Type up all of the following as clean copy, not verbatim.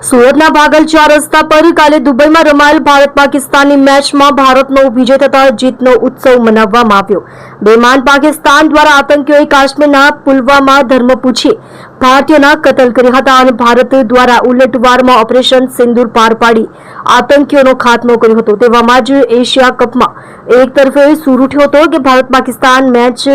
સુરતના ભાગલ 4 રસ્તા પર કાલે દુબઈમાં રમાયેલ ભારત પાકિસ્તાનની મેચમાં ભારતનો વિજય થતા જીતનો ઉત્સવ મનાવવામાં આવ્યો। બેમાન પાકિસ્તાન દ્વારા આતંકીઓએ કાશ્મીરના પુલવામા ધર્મ પૂછી ભારતીયોના કતલ કર્યા હતા અને ભારત દ્વારા ઉલટવારમાં ઓપરેશન સિંદૂર પાર પાડી આતંકીઓનો ખાત્મો કર્યો હતો। તેવામાં જ એશિયા કપમાં એક તરફે સૂર ઉઠ્યો હતો કે ભારત પાકિસ્તાન મેચ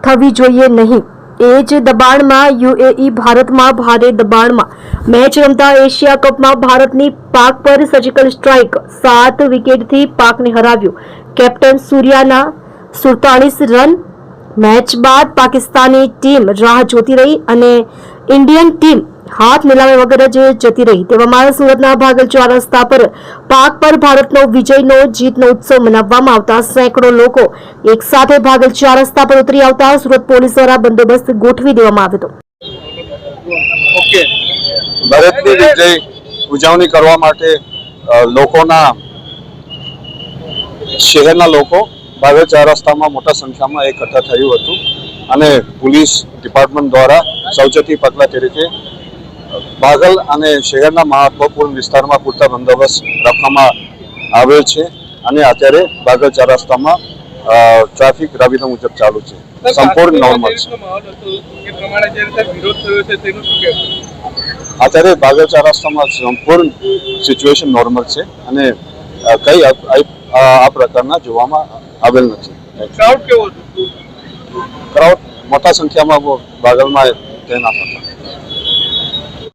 થવી જોઈએ નહીં। એ જ દબાણમાં યુએઈ ભારતમાં ભારે દબાણમાં મેચ રમતા એશિયા કપમાં ભારતની પાક પર સર્જિકલ સ્ટ્રાઇક 7 વિકેટથી પાકને હરાવ્યું। Captain સૂર્યાના 47 run. મેચ બાદ પાકિસ્તાની ટીમ રાહ જોતી રહી અને ઇન્ડિયન ટીમ હાથ મિલાવ્યા વગર જ જતી રહી। તેવામાં સુરતના ભાગલ 4 રસ્તા પર પાક પર ભારતનો વિજયનો જીતનો ઉત્સવ મનાવવામાં આવતા સેંકડો લોકો એક સાથે ભાગલ 4 રસ્તા પર ઉતરી આવતા સુરત પોલીસ દ્વારા બંદોબસ્ત ગોઠવી દેવામાં આવ્યો હતો। ઓકે, ભારતની વિજય ઉજવણી કરવા માટે લોકોના શહેરના લોકો ભાગલ 4 રસ્તામાં મોટા સંખ્યામાં એકઠા થયું હતું અને પોલીસ ડિપાર્ટમેન્ટ દ્વારા સાવચેતી પગલાં તરીકે ભાગલ અને શહેરના મહત્વપૂર્ણ વિસ્તારમાં પૂરતા બંદોબસ્ત રાખવામાં આવ્યો છે અને અત્યારે ભાગલ 4 રસ્તામાં ટ્રાફિક રાબેતા મુજબ ચાલુ છે, સંપૂર્ણ નોર્મલ છે। અત્યારે ભાગલ 4 રસ્તામાં સંપૂર્ણ સિચ્યુએશન નોર્મલ છે અને કઈ આ પ્રકારના જોવામાં આવેલ નથી। ક્રાઉડ કેવો હતો? ક્રાઉડ મોટા સંખ્યામાં ભાગલમાં તૈનાત હતા।